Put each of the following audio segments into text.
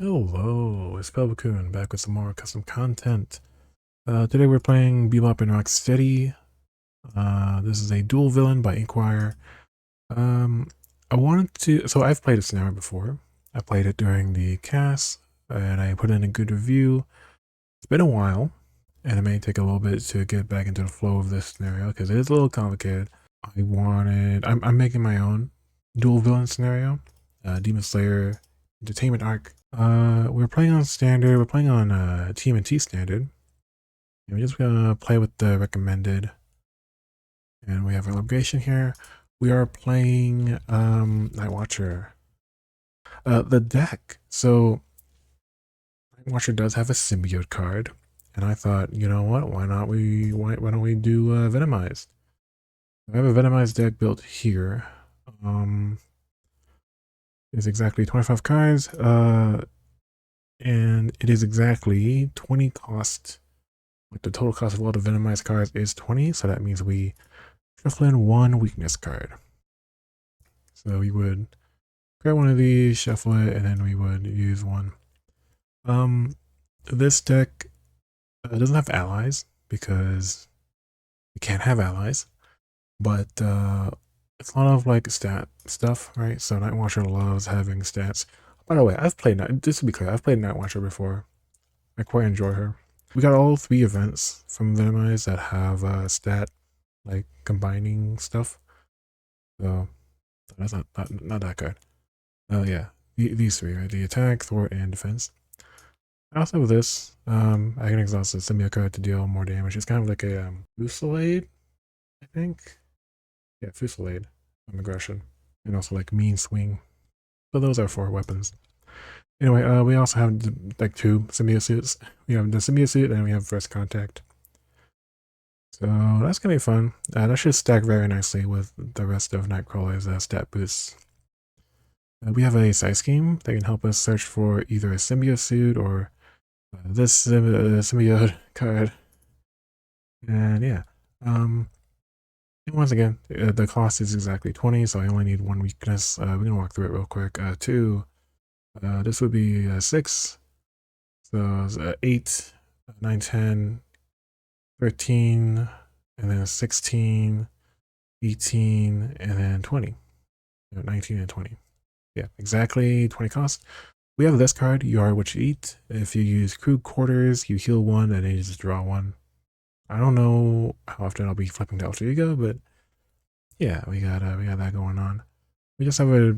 Hello, it's Pelvacoon back with some more custom content. Today we're playing Bebop and Rocksteady. This is a dual villain by Inkwire. I wanted to, so I've played a scenario before. I played it during the cast, and I put in a good review. It's been a while, and it may take a little bit to get back into the flow of this scenario because it is a little complicated. I'm making my own dual villain scenario, Demon Slayer Entertainment Arc. We're playing on standard. We're playing on TMNT standard. And we're just gonna play with the recommended. And we have a location here. We are playing Nightwatcher. The deck. So Nightwatcher does have a symbiote card, and I thought, you know what? Why don't we do Venomized? I have a Venomized deck built here. It's exactly 25 cards. And it is exactly 20 cost. Like the total cost of all the Venomized cards is 20, so that means we shuffle in one weakness card. So we would grab one of these, shuffle it, and then we would use one. This deck doesn't have allies because we can't have allies, but it's a lot of like stat stuff, right? So Nightwatcher loves having stats. By the way, just to be clear, I've played Nightwatcher before. I quite enjoy her. We got all 3 events from Venomized that have stat, like, combining stuff. So, that's not that good. Yeah, these 3, right? The attack, thwart, and defense. I also have this. I can exhaust the symbiote card to deal more damage. It's kind of like a Fusillade, I think. Yeah, Fusillade from aggression. And also like mean swing. So those are 4 weapons. Anyway, we also have like 2 symbiote suits. We have the symbiote suit and we have first contact. So that's gonna be fun. That should stack very nicely with the rest of Nightcrawler's stat boosts. We have a side scheme that can help us search for either a symbiote suit or this symbiote card. And yeah, and once again, the cost is exactly 20, so I only need 1 weakness. We're gonna walk through it real quick. 2. This would be 6. So it's 8, 9, 10, 13, and then 16, 18, and then 20. 19 and 20. Yeah, exactly 20 cost. We have this card, you are what you eat. If you use crew quarters, you heal 1 and then you just draw 1. I don't know how often I'll be flipping to Alter Ego, but yeah, we got that going on. We just have a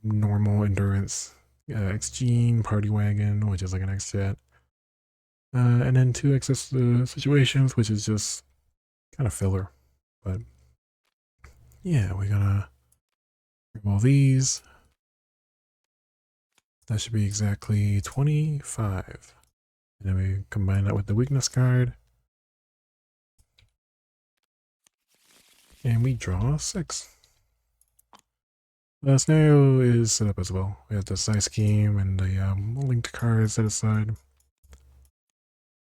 normal endurance X-Gene Party Wagon, which is like an X-Jet. And then 2 excess situations, which is just kind of filler. But yeah, we're gonna grab all these. That should be exactly 25. And then we combine that with the weakness card. And we draw 6. The scenario is set up as well. We have the side scheme and the linked cards set aside.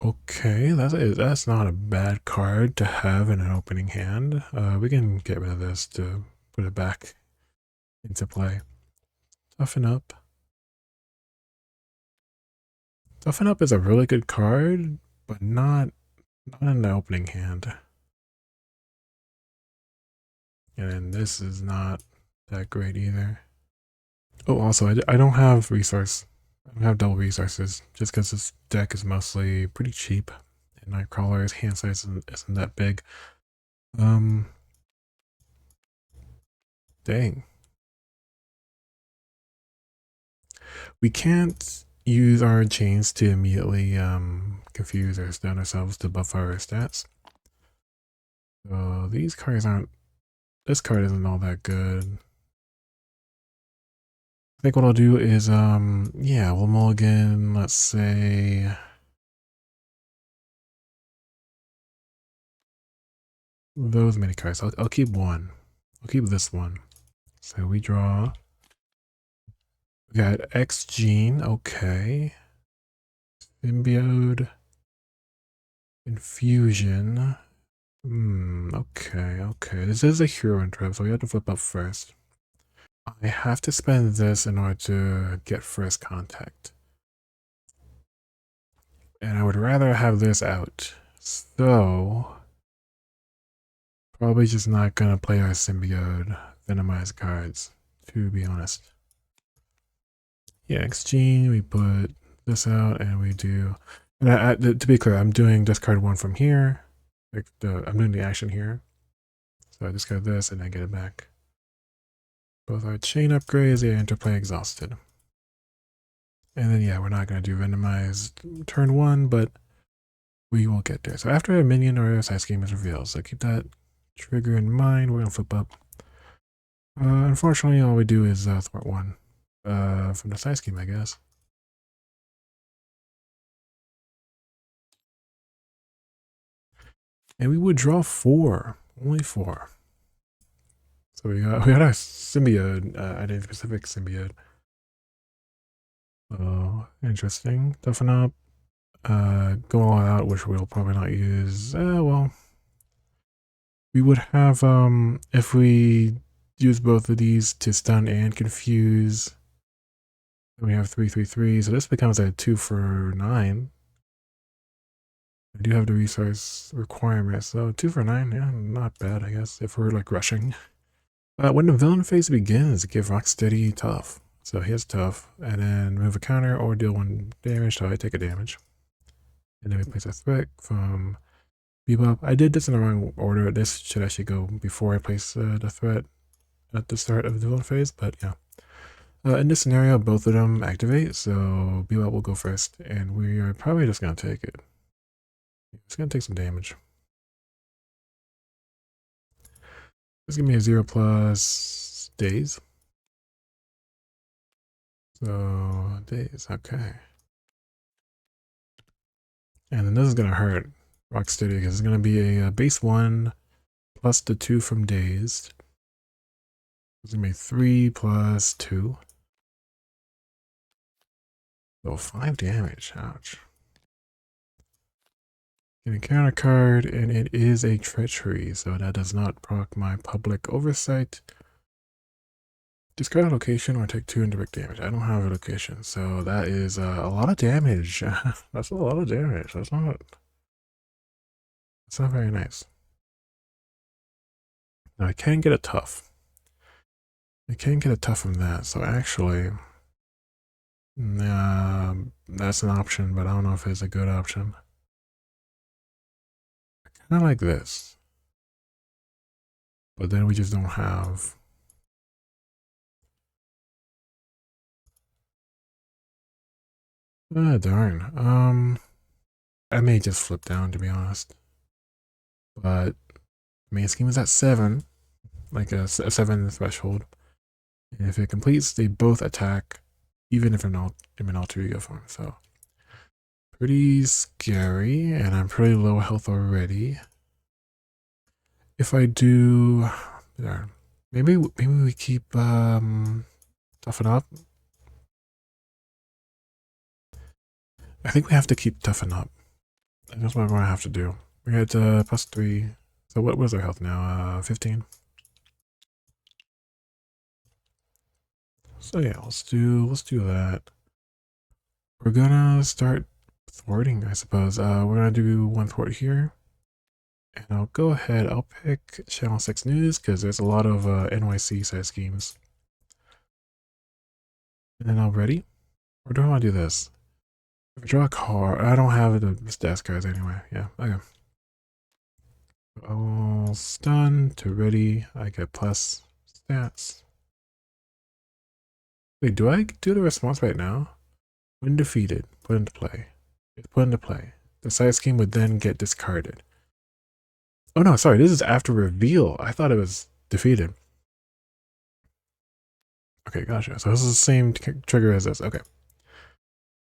Okay, that's not a bad card to have in an opening hand. We can get rid of this to put it back into play. Toughen Up. Toughen Up is a really good card, but not in the opening hand. And then this is not that great either. Oh, also, I don't have resource. I don't have double resources, just because this deck is mostly pretty cheap. And Nightcrawler's hand size isn't that big. Dang. We can't use our chains to immediately confuse or stun ourselves to buff our stats. So these cards aren't. This card isn't all that good. I think what I'll do is yeah, we'll mulligan, let's say those many cards. I'll keep 1. I'll keep this one. So we draw. We got X-Gene, okay. Symbiote. Infusion. Okay. This is a hero intro, so we have to flip up first. I have to spend this in order to get first contact. And I would rather have this out. So, probably just not gonna play our symbiote Venomized cards, to be honest. Yeah, exchange, we put this out and we do, and to be clear, I'm doing discard one from here. Like I'm doing the action here. So I discard this and I get it back. Both our chain upgrades, the interplay exhausted. And then yeah, we're not gonna do Venomized turn one, but we will get there. So after a minion or a side scheme is revealed, so keep that trigger in mind. We're gonna flip up. Unfortunately, all we do is thwart one from the side scheme, I guess. And we would draw 4, only 4. So we got our symbiote, identity specific symbiote. Oh, interesting. Toughen up. Go all out, which we'll probably not use. Well, we would have if we use both of these to stun and confuse. We have 3/3/3, so this becomes a 2 for 9. I do have the resource requirement, so 2 for 9, yeah, not bad, I guess, if we're like rushing. When the villain phase begins, give Rocksteady tough. So he has tough, and then move a counter or deal 1 damage, so I take a damage. And then we place a threat from Bebop. I did this in the wrong order. This should actually go before I place the threat at the start of the villain phase, but yeah. In this scenario, both of them activate, so Bebop will go first, and we are probably just going to take it. It's going to take some damage. This give me a 0+ days. So, days, okay. And then this is going to hurt Rocksteady because it's going to be a base 1 plus the 2 from dazed. It's going to be 3 plus 2. So 5 damage, ouch. Get a counter card, and it is a treachery, so that does not proc my public oversight. Discard a location or take 2 indirect damage. I don't have a location, so that is a lot of damage. That's a lot of damage. That's not very nice. Now I can get a tough. I can get a tough from that, so actually, that's an option, but I don't know if it's a good option. Kind of like this. But then we just don't have. Ah, darn. I may just flip down, to be honest. But main scheme is at 7, like a 7 threshold. And if it completes, they both attack, even if in an alter ego form. So pretty scary, and I'm pretty low health already. If I do, maybe we keep toughen up. I think we have to keep toughen up. That's what we're gonna have to do. We got +3. So what was our health now? 15. So yeah, let's do that. We're gonna start thwarting, I suppose. We're gonna do 1 thwart here. And I'll go ahead, I'll pick Channel 6 News because there's a lot of NYC size schemes. And then I'll ready. Or do I want to do this? If I draw a card, I don't have the stats cards anyway. Yeah, okay. I'll stun to ready. I get plus stats. Wait, do I do the response right now? When defeated, put into play. It's put into play. The side scheme would then get discarded. Oh no, sorry, this is after reveal. I thought it was defeated. Okay, gotcha. So this is the same trigger as this. Okay.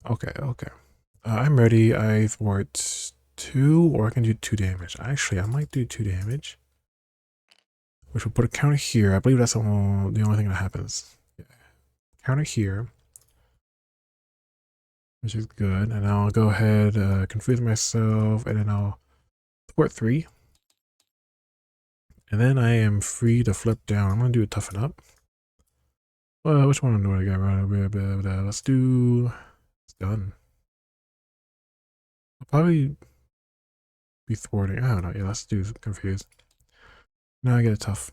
Okay. I'm ready. I thwart 2, or I can do 2 damage. Actually, I might do 2 damage, which will put a counter here. I believe that's the only thing that happens. Yeah. Counter here, which is good. And I'll go ahead, confuse myself, and then I'll thwart 3. And then I am free to flip down. I'm going to do a toughen up. Well, which one do I got? Let's do... It's done. Probably be thwarting. I don't know. Yeah, let's do confused. Now I get a tough.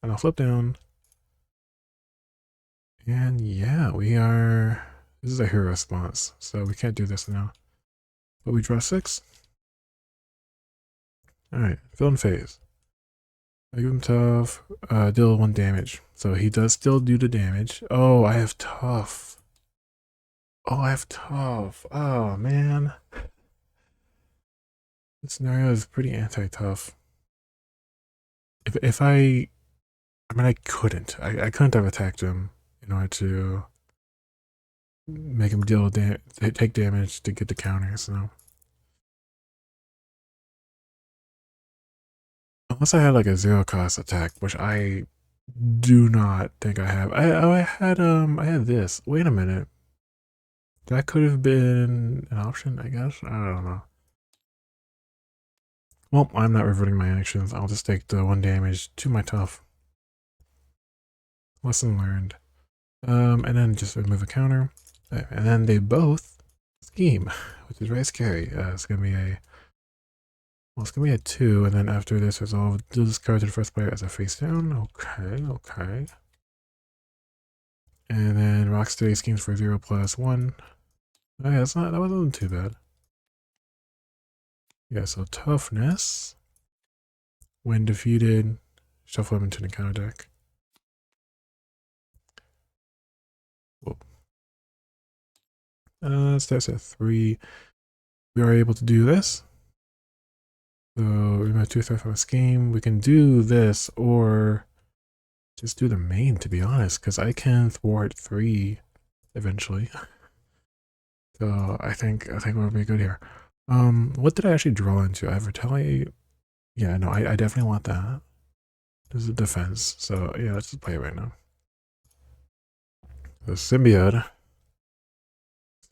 And I'll flip down. And yeah, we are. This is a hero response, so we can't do this now. But we draw 6. Alright, villain phase. I give him tough. Deal 1 damage. So he does still do the damage. Oh, I have tough. Oh, I have tough. Oh, man. This scenario is pretty anti-tough. If I mean, I couldn't. I couldn't have attacked him in order to make him take damage to get the counter, so. Unless I had like a 0 cost attack, which I do not think I have. I had this. Wait a minute. That could have been an option, I guess. I don't know. Well, I'm not reverting my actions. I'll just take the 1 damage to my tough. Lesson learned. And then just remove a counter. And then they both scheme, which is very scary. It's gonna be a it's gonna be a 2, and then after this resolve, deal this card to the first player as a face down. Okay. And then Rocksteady schemes for 0+1. Oh yeah, that wasn't too bad. Yeah, so toughness. When defeated, shuffle him into the counter deck. Whoa. Starts at 3. We are able to do this. So remove 2 threat from a scheme. We can do this or just do the main, to be honest, because I can thwart 3 eventually. So I think we'll be good here. What did I actually draw into? I have retaliate. Yeah, no, I definitely want that. This is a defense. So yeah, let's just play it right now. The symbiote.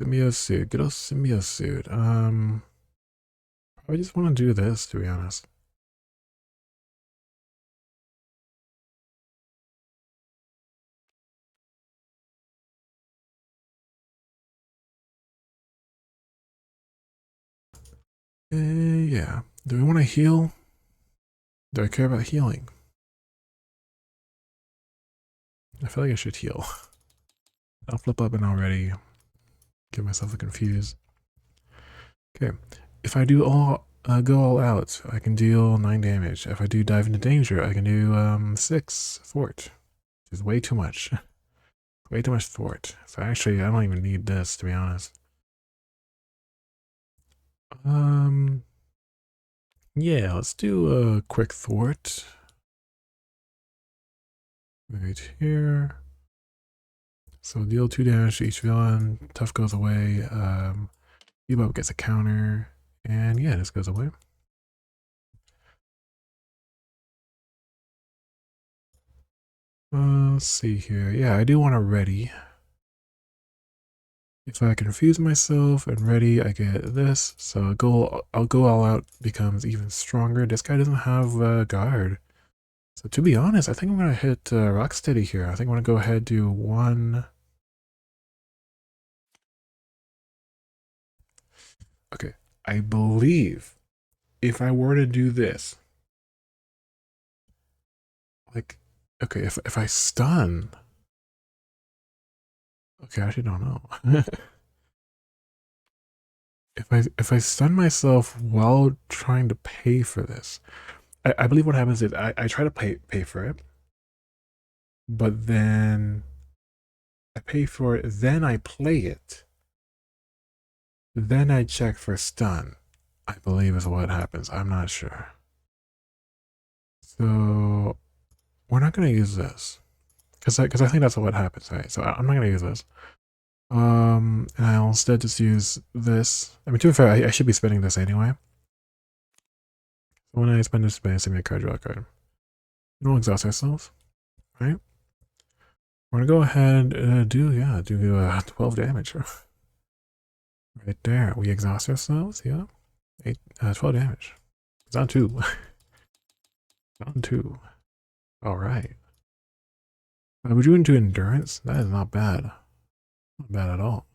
Symbiote suit. Good old symbiote suit. I just want to do this, to be honest. Yeah. Do we want to heal? Do I care about healing? I feel like I should heal. I'll flip up and already get myself confused. Okay. If I do go all out, I can deal 9 damage. If I do dive into danger, I can do 6 thwart. Which is way too much. Way too much thwart. So actually, I don't even need this, to be honest. Yeah, let's do a quick thwart. Right here. So deal 2 damage to each villain. Tough goes away. Bebop gets a counter. And yeah, this goes away. Let's see here. Yeah, I do want to ready. If I confuse myself and ready, I get this. So I'll go all out becomes even stronger. This guy doesn't have a guard. So to be honest, I think I'm going to hit Rocksteady here. I think I'm going to go ahead and do 1. Okay, I believe if I were to do this, like, okay, if I stun, okay, I actually don't know. If I stun myself while trying to pay for this, I believe what happens is I try to pay for it, but then I pay for it, then I play it, then I check for stun. I believe is what happens. I'm not sure. So we're not gonna use this because I think that's what happens, right? So I'm not gonna use this. And I'll instead just use this. I mean, to be fair, I should be spending this anyway. So when I spend this, send me a card, draw a card. We don't exhaust ourselves, right? We're gonna go ahead and do 12 damage. Right there. We exhaust ourselves, yeah. 12 damage. It's on 2. On 2. Alright. We're doing 2 endurance. That is not bad. Not bad at all.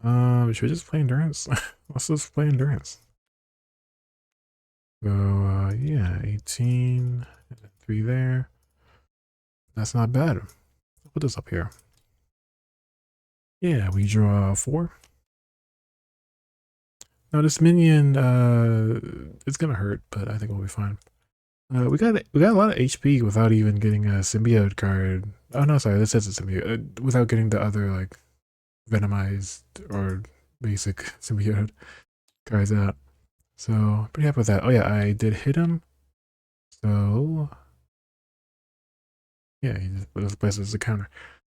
Should we just play endurance? Let's just play endurance. So, yeah, 18, and then 3 there. That's not bad. Put this up here. Yeah, we draw 4. Now this minion, it's gonna hurt, but I think we'll be fine. We got a lot of HP without even getting a symbiote card. Oh no, sorry, this is a symbiote. Without getting the other like venomized or basic symbiote cards out. So pretty happy with that. Oh yeah, I did hit him. So yeah, he just places a counter.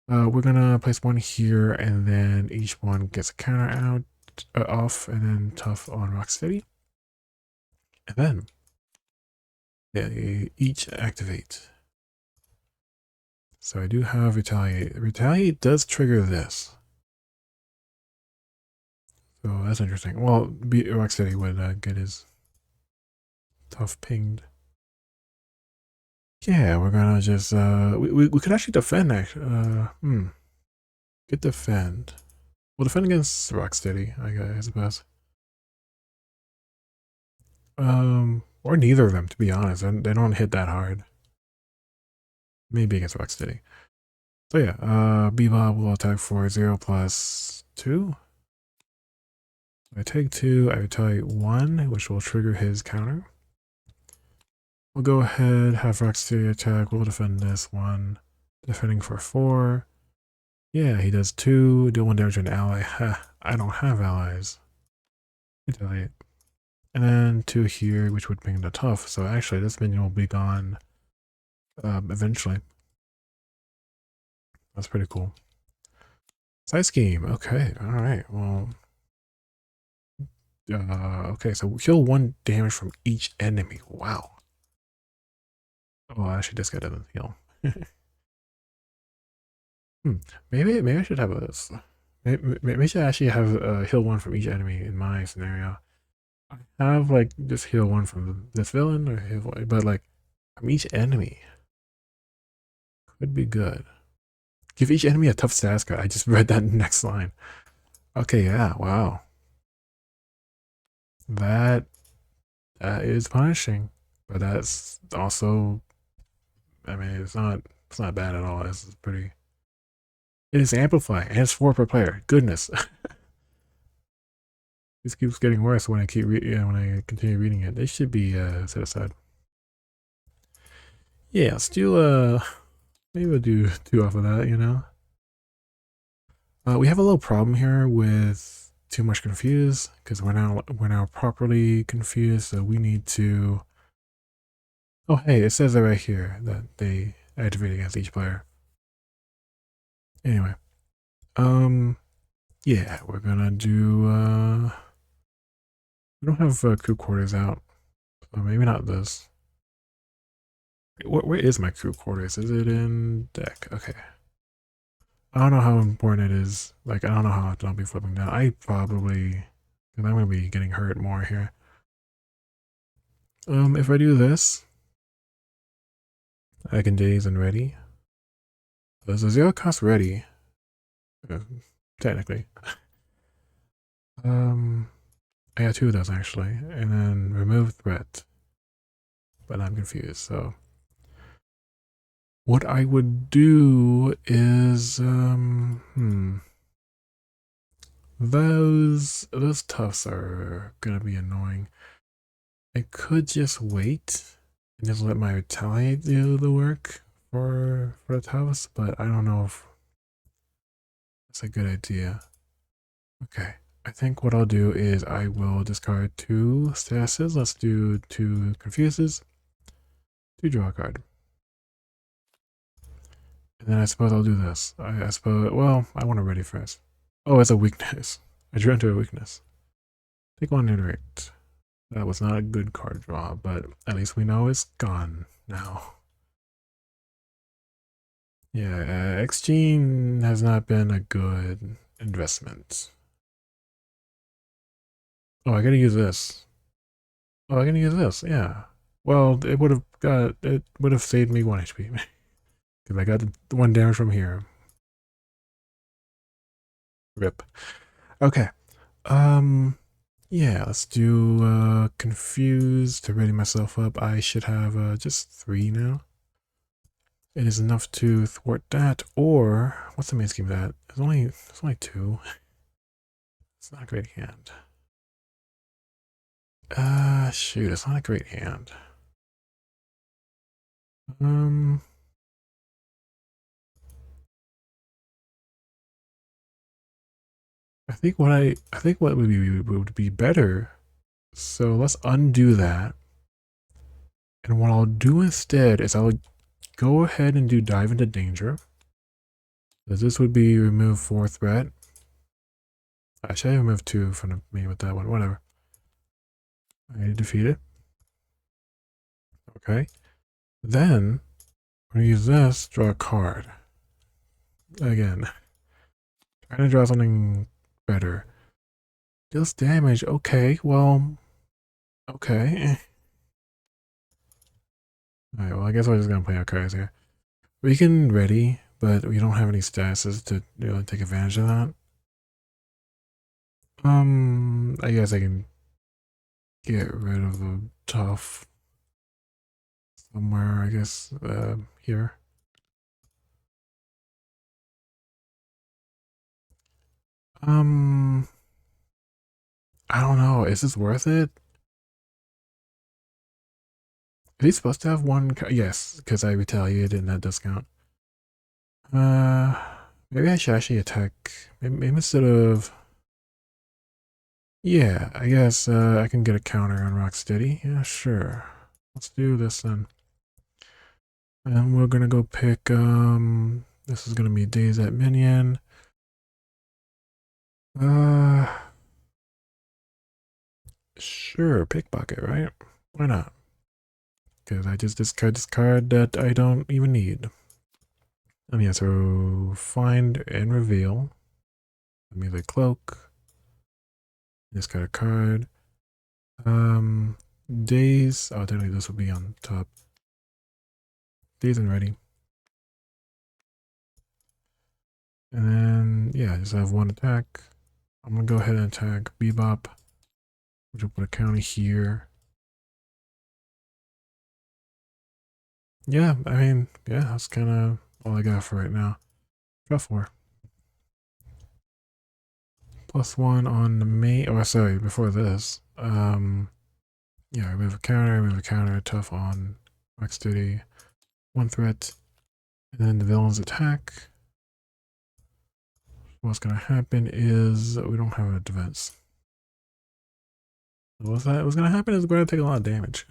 We're gonna place one here, and then each one gets a counter out off, and then tough on Rocksteady, and then they each activate. So I do have retaliate. Retaliate does trigger this, so that's interesting. Well, Rocksteady would get his tough pinged. Yeah, we're gonna just we could actually defend actually. Could defend. We'll defend against Rocksteady, I guess, I suppose. Or neither of them, to be honest. They don't hit that hard. Maybe against Rocksteady. So yeah, Bebop will attack for 0+2. I take 2, I retaliate 1, which will trigger his counter. We'll go ahead, have Rocksteady attack, we'll defend this one. Defending for 4. Yeah, he does 2, deal 1 damage to an ally. Ha, I don't have allies. Retaliate. And then 2 here, which would ping the tough. So actually, this minion will be gone eventually. That's pretty cool. Side scheme. Okay. All right. Well. Okay. So heal 1 damage from each enemy. Wow. Oh, actually, this guy doesn't heal. Maybe I should have this. Maybe I should actually have heal 1 from each enemy in my scenario. I have like just heal 1 from this villain, or heal, but like from each enemy could be good. Give each enemy a tough status card. I just read that next line. Okay, yeah, wow. That is punishing, but that's also, I mean, it's not bad at all. It's pretty. It is amplify and it's 4 per player. Goodness, this keeps getting worse when I when I continue reading it. They should be set aside. Yeah, let's do maybe we'll do 2 off of that. You know, we have a little problem here with too much confused because we're now properly confused. So we need to. Oh, hey, it says it right here that they activate against each player. Anyway, yeah, we're gonna do. We don't have crew quarters out, so maybe not this. Where is my crew quarters? Is it in deck? Okay. I don't know how important it is. Like, I don't know how often I'll be flipping down. I probably, because I'm gonna be getting hurt more here. If I do this, I can daze and ready. There's a 0 cost ready, technically. I got 2 of those actually, and then remove threat. But I'm confused. So what I would do is those toughs are gonna be annoying. I could just wait and just let my retaliate do the work for the toughs, but I don't know if that's a good idea. Okay. I think what I'll do is I will discard 2 statuses. Let's do 2 confuses. 2 draw a card. And then I suppose I'll do this. I suppose, well, I want to ready first. Oh, it's a weakness. I drew into a weakness. Take 1 iterate. That was not a good card draw, but at least we know it's gone now. Yeah, X-Gene has not been a good investment. Oh, I gotta use this. Oh, I gotta use this, yeah. Well, it would have saved me 1 HP. Because I got 1 damage from here. Rip. Okay. Yeah, let's do confused to ready myself up. I should have just 3 now. It is enough to thwart that, or what's the main scheme of that? It's only 2. It's not a great hand. Shoot, it's not a great hand. I think what would be better. So let's undo that. And what I'll do instead is I'll go ahead and do dive into danger. This would be remove 4 threat. Actually, I removed 2 from me with that one. Whatever. I defeat it. Okay. Then I'm gonna use this, draw a card. Again. Trying to draw something better. Deals damage. Okay, well. Okay. Alright, well I guess we're just gonna play our cards here. We can ready, but we don't have any statuses to really take advantage of that. I guess I can get rid of the tough somewhere, I guess, here. I don't know. Is this worth it? Is he supposed to have 1? Yes, because I retaliated and that does count. Maybe I should actually attack. Maybe instead of. Yeah, I guess I can get a counter on Rocksteady. Yeah, sure. Let's do this then. And we're gonna go pick. This is gonna be Days at Minion. Sure, pickpocket, right? Why not? Because I just discard this card that I don't even need. Yeah, so find and reveal. Let me the cloak. Discard a card. Days. Oh, technically this will be on top. Days and ready. And then yeah, just have 1 attack. I'm gonna go ahead and attack Bebop. Which will put a counter here. Yeah, I mean, yeah, that's kind of all I got for right now. Draw 4. +1 on the main. Oh, sorry, before this. Yeah, remove a counter, tough on Rocksteady. 1 threat. And then the villain's attack. What's gonna happen is we don't have a defense. What's gonna happen is we're gonna take a lot of damage.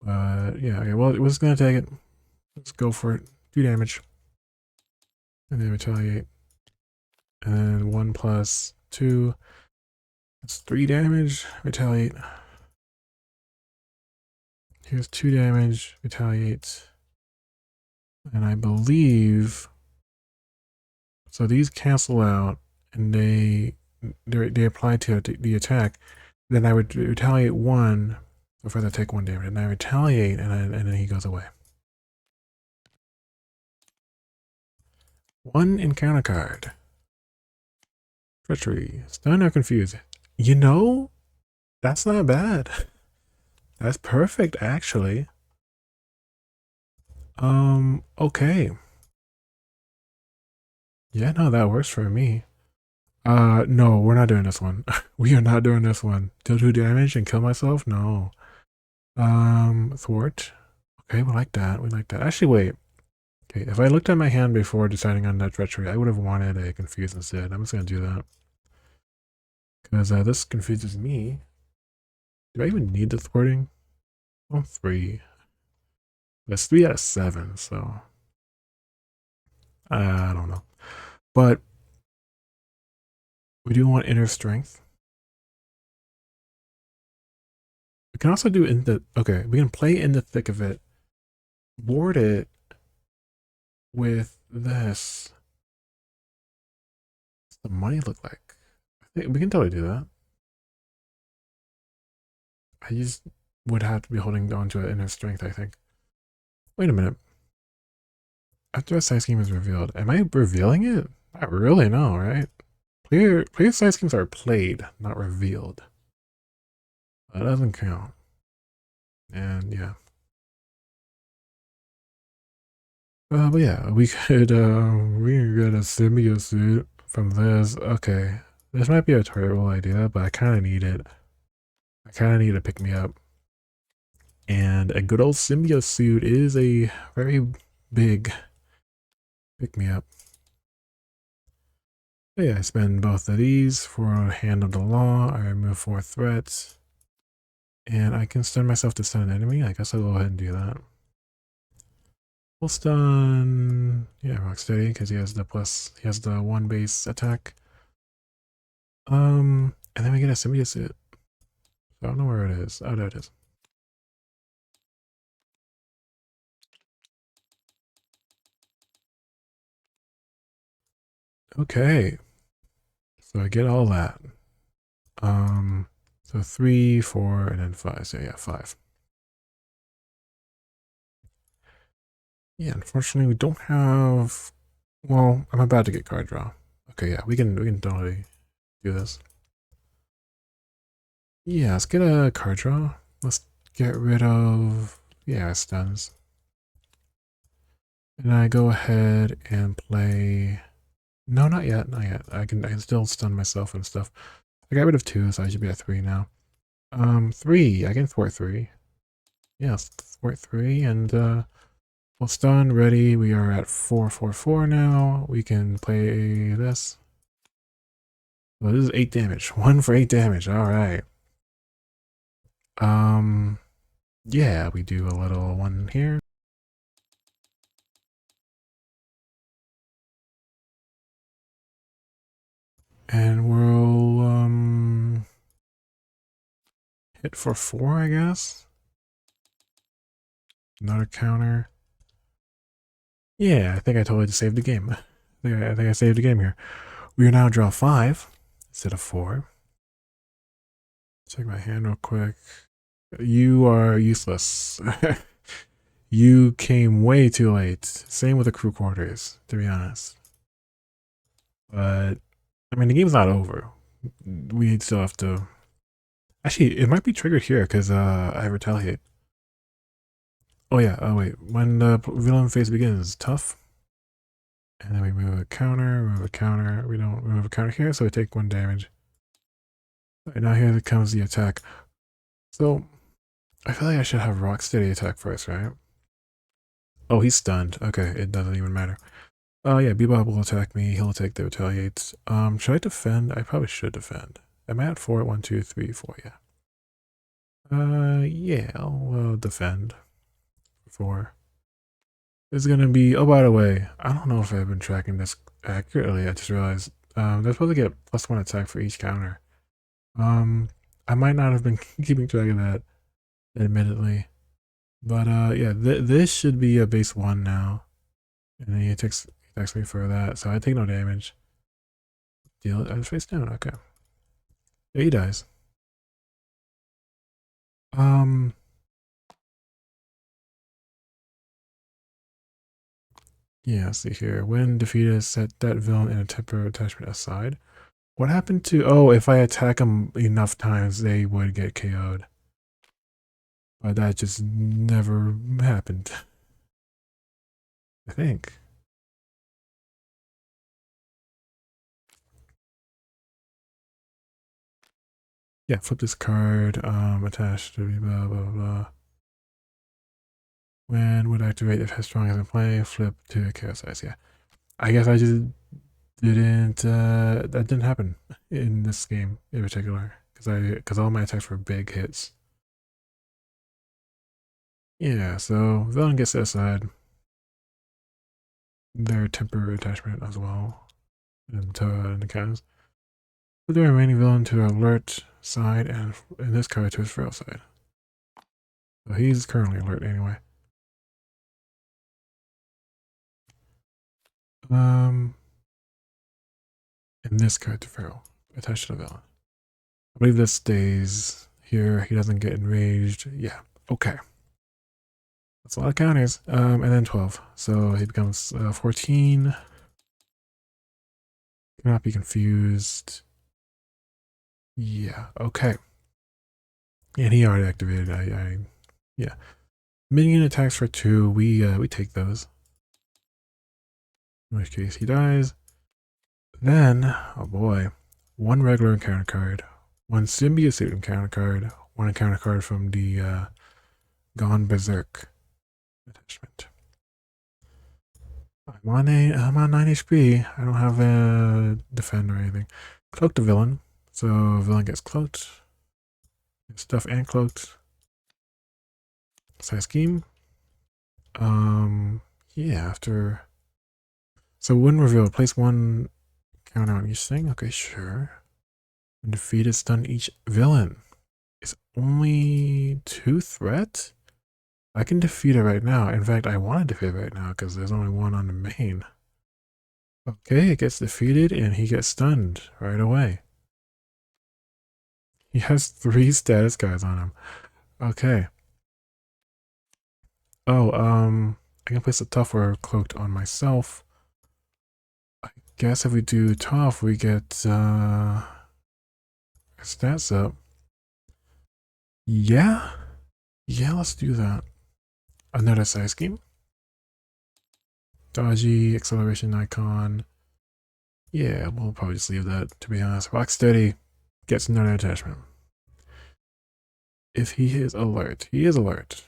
Yeah, okay, well, we're just gonna take it. Let's go for it. 2 damage. And then retaliate. And then 1 plus 2. That's 3 damage. Retaliate. Here's 2 damage. Retaliate. And I believe. So these cancel out and they apply to the attack. Then I would retaliate 1. So further take 1 damage. And I retaliate and then he goes away. 1 encounter card. Treachery. Stun or confused. You know, that's not bad. That's perfect, actually. Okay. Yeah, no, that works for me. No, we're not doing this one. We are not doing this one. Deal 2 damage and kill myself? No. Thwart. Okay, we like that. We like that. Actually, wait. Okay, if I looked at my hand before deciding on that treachery, I would have wanted a confuse instead. I'm just gonna do that. Because this confuses me. Do I even need the thwarting? Oh, 3. That's 3 out of 7, so I don't know. But we do want inner strength. We can also do we can play in the thick of it. Ward it with this. What's the money look like? I think we can totally do that. I just would have to be holding on to an inner strength, I think. Wait a minute. After a side scheme is revealed, am I revealing it? Not really, no, right? Player side schemes are played, not revealed. That doesn't count. And yeah. But yeah, we could get a symbiote suit from this. Okay. This might be a terrible idea, but I kinda need it. I kinda need to pick me up. And a good old symbiote suit is a very big pick me up. But yeah, I spend both of these for Hand of the Law. I remove 4 threats. And I can stun myself to stun an enemy. I guess I'll go ahead and do that. We'll stun, yeah, Rocksteady, because he has the 1 base attack. And then we get a symbiote suit. I don't know where it is. Oh, there it is. Okay. So I get all that. So 3, 4, and then 5. So yeah, 5. Yeah, unfortunately we don't have, well, I'm about to get card draw. Okay, yeah, we can totally do this. Yeah, let's get a card draw. Let's get rid of, yeah, stuns. And I go ahead and play, no, not yet, not yet. I can still stun myself and stuff. I got rid of 2, so I should be at 3 now. 3, I can thwart 3. Yes, thwart 3, and well, stun, ready. We are at 444 now. We can play this. Well, this is 8 damage. 1 for 8 damage. All right. Yeah, we do a little one here. And we'll hit for 4, I guess. Another counter. Yeah, I think I totally just saved the game. I think I saved the game here. We are now draw 5 instead of 4. Check my hand real quick. You are useless. You came way too late. Same with the crew quarters, to be honest. But I mean, the game's not over. We still have to. Actually, it might be triggered here because I retaliate. Oh yeah. Oh wait. When the villain phase begins, tough. And then we move a counter. Move a counter. We don't move a counter here, so we take 1 damage. And now here comes the attack. So I feel like I should have Rocksteady attack first, right? Oh, he's stunned. Okay, it doesn't even matter. Oh yeah, Bebop will attack me. He'll take the retaliates. Should I defend? I probably should defend. Am I at 4? 1, 2, 3, 4. Yeah. Yeah, I'll defend. 4. It's gonna be. Oh, by the way, I don't know if I've been tracking this accurately. I just realized they're supposed to get +1 attack for each counter. I might not have been keeping track of that, admittedly. But yeah, this should be a base 1 now. And then he attacks me for that, so I take no damage. Deal it. I just face down. Okay. Yeah, he dies. Yeah, see here. When defeated, set that villain in a temporary attachment aside. What happened to... Oh, if I attack them enough times, they would get KO'd. But that just never happened. I think. Yeah, flip this card, attach to blah, blah, blah. When would activate if Headstrong is in play, flip to Chaos Eyes, yeah. I guess I just didn't, that didn't happen in this game in particular. Because all my attacks were big hits. Yeah, so villain gets set aside. Their temporary attachment as well. And the cast. Put the remaining villain to alert side and in this card to his frail side. So he's currently alert anyway. In this card to feral. Attached to the villain. I believe this stays here. He doesn't get enraged. Yeah. Okay. That's a lot of counters. And then 12. So he becomes 14. Cannot be confused. Yeah, okay. And he already activated. Yeah. Minion attacks for 2. We take those. In which case he dies. Then, oh boy, 1 regular encounter card, 1 symbiote encounter card, 1 encounter card from the Gone Berserk attachment. I'm on 9 HP. I don't have a defend or anything. Cloak the villain. So villain gets cloaked. Stuff and cloaked. Side scheme. Yeah, after. So win reveal. Place 1 counter on each thing. Okay, sure. And defeat is stun each villain. It's only 2 threat? I can defeat it right now. In fact, I want to defeat it right now because there's only 1 on the main. Okay, it gets defeated and he gets stunned right away. He has 3 status cards on him. Okay. Oh, I can place a tough or cloaked on myself. I guess if we do tough, we get stats up. Yeah? Yeah, let's do that. Another side scheme. Dodgy, acceleration icon. Yeah, we'll probably just leave that, to be honest. Rocksteady gets another attachment. If he is alert, he is alert.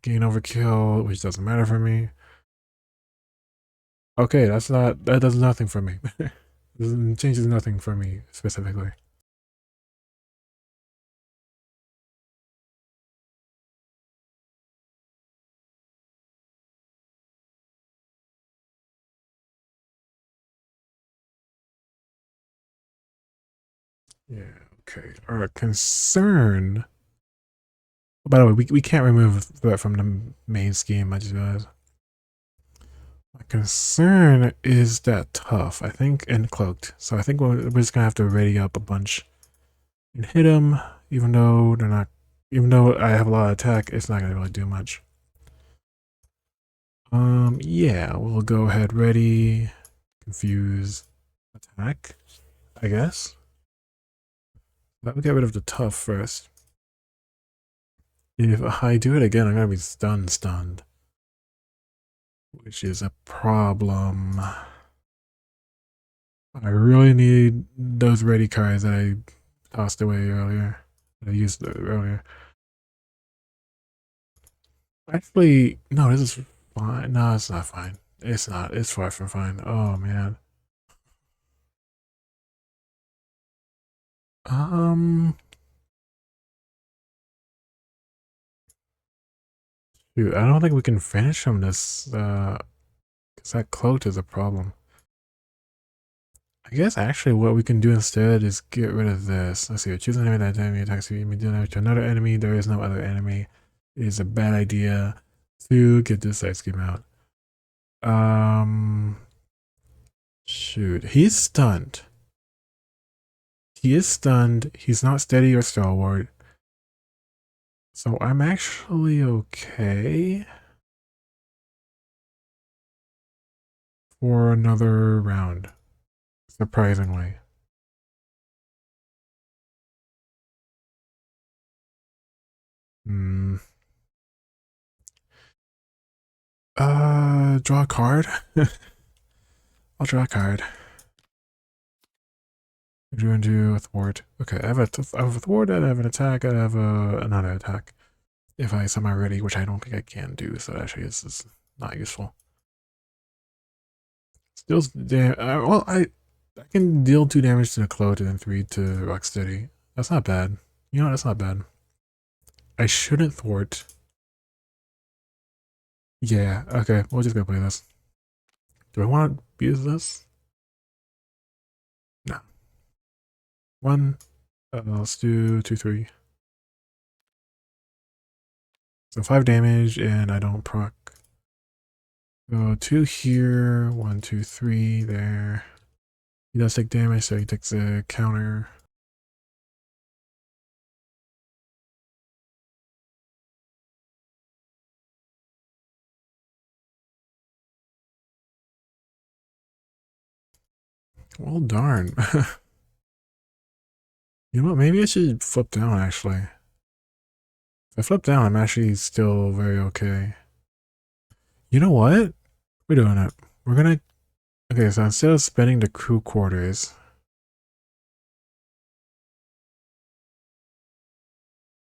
Gain overkill, which doesn't matter for me. Okay, that does nothing for me. It changes nothing for me specifically. Yeah, okay. Our concern. By the way, we can't remove that from the main scheme, I just realized. My concern is that tough, I think, and cloaked. So I think we're just gonna have to ready up a bunch and hit them, even though they're not. Even though I have a lot of attack, it's not gonna really do much. Yeah, we'll go ahead, ready, confuse, attack, I guess. Let me get rid of the tough first. If I do it again, I'm gonna be stunned. Which is a problem. I really need those ready cards that I tossed away earlier. That I used earlier. Actually, no, this is fine. No, it's not fine. It's not. It's far from fine. Oh, man. Um, Shoot, I don't think we can finish him this, because that cloaked is a problem. I guess actually what we can do instead is get rid of this. Let's see, choose an enemy that enemy attacks you, deal damage to another enemy. There is no other enemy. It is a bad idea to get this side scheme out. Shoot, he's stunned. He is stunned. He's not steady or stalwart. So I'm actually okay for another round, surprisingly. Hmm. Draw a card. I'll draw a card. What do you want to do? A thwart. Okay, I have a thwart, I have an attack, I have another attack. If I summon ready, which I don't think I can do, so actually this is not useful. Still, well, I can deal 2 damage to the cloak and then 3 to Rocksteady. That's not bad. You know, that's not bad. I shouldn't thwart. Yeah, okay, we're just gonna play this. Do I want to use this? No. 1. Let's do 2, 3. So 5 damage, and I don't proc. So 2 here, 1, 2, 3 there. He does take damage, so he takes a counter. Well, darn. You know what? Maybe I should flip down, actually. If I flip down, I'm actually still very okay. You know what? We're doing it. We're gonna... Okay, so instead of spending the crew quarters...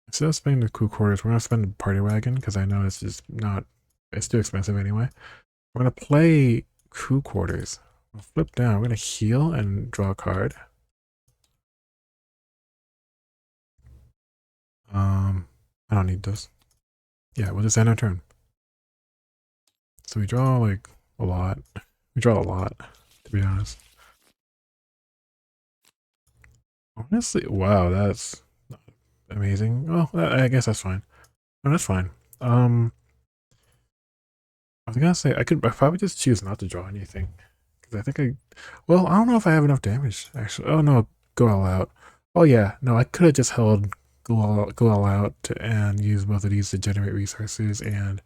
Instead of spending the crew quarters, we're gonna spend the party wagon, because I know it's just not... It's too expensive anyway. We're gonna play crew quarters. We'll flip down. We're gonna heal and draw a card. I don't need this. Yeah, we'll just end our turn. So we draw like a lot. We draw a lot, to be honest. Honestly, wow, that's not amazing. Well, I guess that's fine. No, that's fine. I was gonna say I probably just choose not to draw anything because I think well, I don't know if I have enough damage actually. Oh no, go all out. Oh yeah, no, I could have just held go all out and use both of these to generate resources and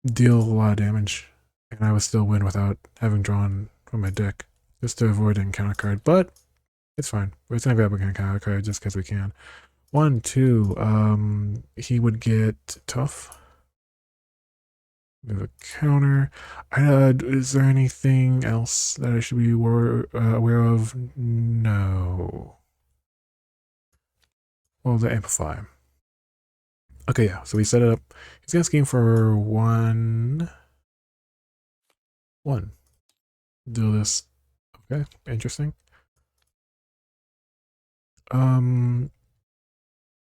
deal a lot of damage, and I would still win without having drawn from my deck just to avoid an encounter card. But it's fine. We're just gonna grab an encounter card just because we can. 1, 2. He would get tough. We have a counter. Is there anything else that I should be aware of? No. Well, the amplify. Okay, yeah. So we set it up. He's gonna scheme for 1. 1. Do this. Okay, interesting.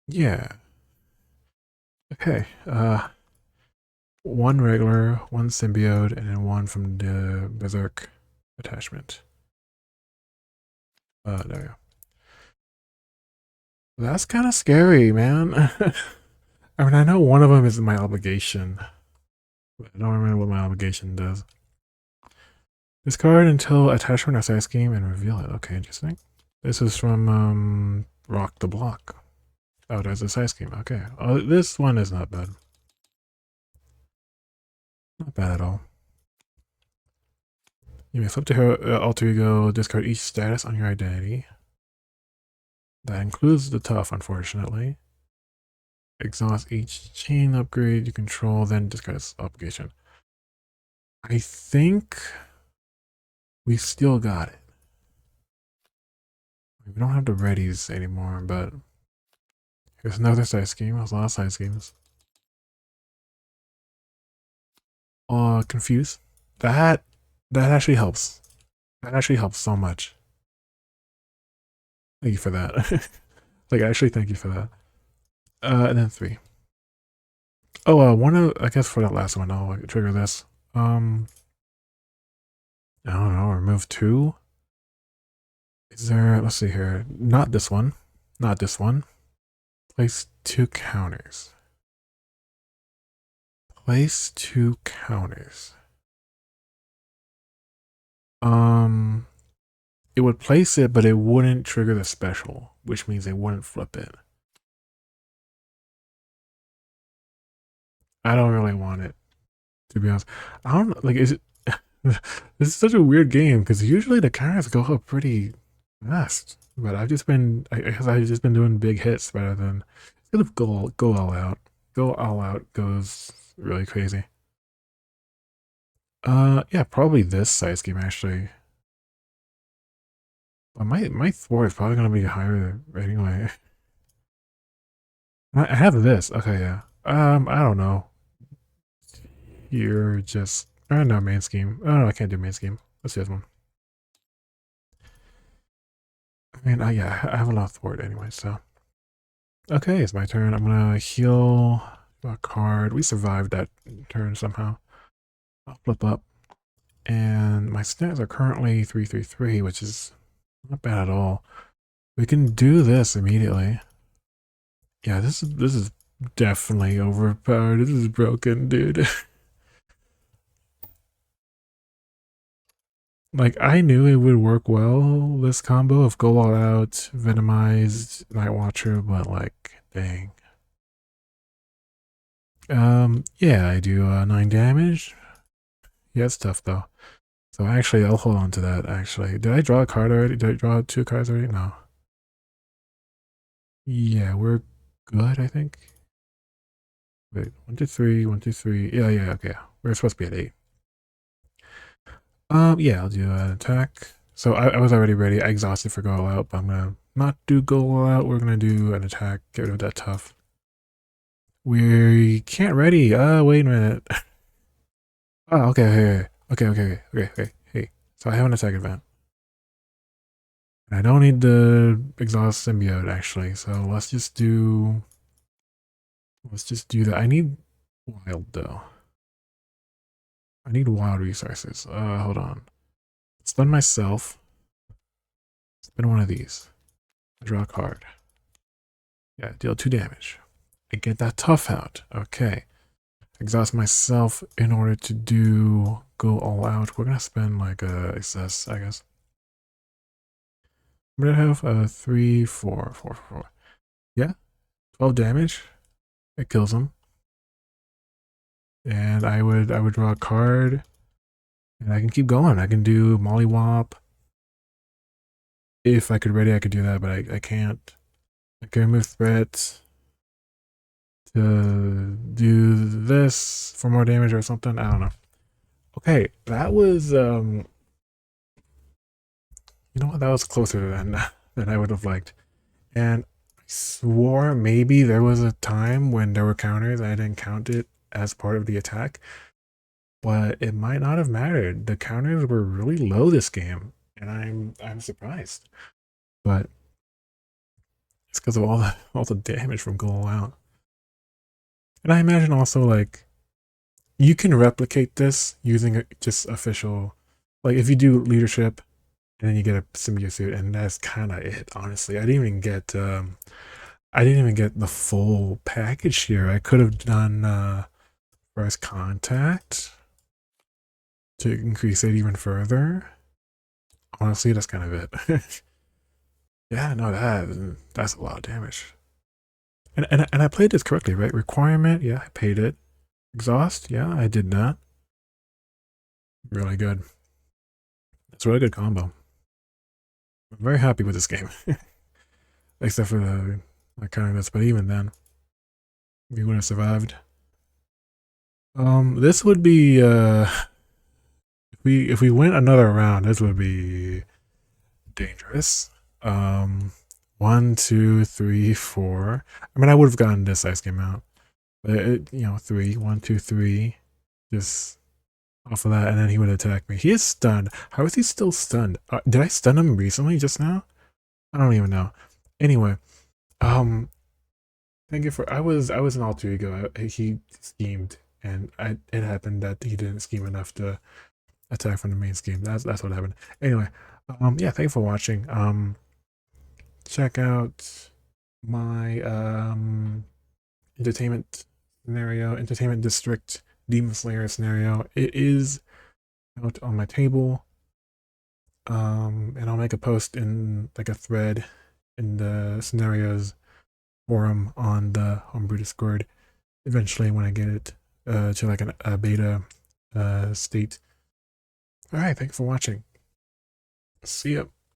Yeah. Okay. 1 regular, 1 symbiote, and then 1 from the Berserk attachment. There we go. That's kind of scary, man. I mean, I know one of them is my obligation, but I don't remember what my obligation does. Discard until attachment or side scheme and reveal it. Okay, interesting. This is from Rock the Block. Oh, there's a side scheme. Okay. Oh, this one is not bad. Not bad at all. You may flip to her alter ego, discard each status on your identity. That includes the tough, unfortunately. Exhaust each chain upgrade you control, then discard its obligation. I think we still got it. We don't have the readies anymore, but here's another side scheme. There's a lot of side schemes. Confuse. That actually helps. That actually helps so much. Thank you for that. Like, actually, thank you for that. And then 3. Oh, I guess for that last one, I'll trigger this. I don't know, remove 2. Is there, let's see here. Not this one. Not this one. Place 2 counters. Place 2 counters. It would place it, but it wouldn't trigger the special, which means it wouldn't flip it. I don't really want it, to be honest. I don't like. Is it? This is such a weird game because usually the counters go up pretty fast, but I've just been, I guess I've just been doing big hits rather than go all out. Go all out goes really crazy. Yeah, probably this size game actually. But my thwart is probably gonna be higher anyway. I have this. Okay, yeah. I don't know. You're just, I don't know, main scheme. Oh no, I can't do main scheme. Let's do this one. I mean, yeah, I have a lot of thwart anyway, so. Okay, it's my turn. I'm gonna heal a card. We survived that turn somehow. I'll flip up. And my stats are currently 333, which is not bad at all. We can do this immediately. Yeah, this is definitely overpowered. This is broken, dude. Like, I knew it would work well, this combo of Go All Out, Venomized, Nightwatcher, but like, dang. Yeah, I do 9 damage. Yeah, it's tough though. So actually, I'll hold on to that. Actually, did I draw a card already? Did I draw 2 cards already? No. Yeah, we're good, I think. Wait, 1, 2, 3, 1, 2, 3. Yeah, yeah, okay. We're supposed to be at 8. Yeah, I'll do an attack. So I was already ready. I exhausted for go all out, but I'm gonna not do go all out. We're gonna do an attack. Get rid of that tough. We can't ready. Wait a minute. Oh, okay, okay. Hey, so I have an attack event. And I don't need the exhaust symbiote actually. So let's just do that. I need wild though. I need wild resources. Hold on. Stun myself. Spin one of these. Draw a card. Yeah, deal 2 damage. I get that tough out. Okay. Exhaust myself in order to do go all out. We're gonna spend like a excess, I guess. I'm gonna have a 3, 4, 4, 4. Yeah, 12 damage. It kills him. And I would draw a card, and I can keep going. I can do Mollywop. If I could ready, I could do that, but I can't. I can remove threats to do this for more damage or something. I don't know. Okay, that was you know what? That was closer than I would have liked. And I swore maybe there was a time when there were counters and I didn't count it as part of the attack. But it might not have mattered. The counters were really low this game, and I'm surprised. But it's because of all the damage from going out. And I imagine also like you can replicate this using just official, like if you do leadership and then you get a symbiote suit, and that's kind of it. Honestly, I didn't even get the full package here. I could have done first contact to increase it even further. Honestly, that's kind of it. Yeah, no, that's a lot of damage. And I played this correctly, right? Requirement, yeah, I paid it. Exhaust, yeah, I did that. Really good. It's a really good combo. I'm very happy with this game. Except for the kindness, but even then, we would have survived. This would be if we went another round, this would be dangerous. 1, 2, 3, 4. I mean, I would have gotten this ice game out, but you know, 3, 1, 2, 3, just off of that, and then he would attack me. He is stunned. How is he still stunned? Did I stun him recently just now? I don't even know. Anyway, thank you for. I was an alter ego. He schemed, and it happened that he didn't scheme enough to attack from the main scheme. That's what happened. Anyway, yeah, thank you for watching. Check out my entertainment district demon slayer scenario. It is out on my table. And I'll make a post in like a thread in the scenarios forum on the homebrew Discord eventually when I get it to like a beta state. All right, thanks for watching. See ya.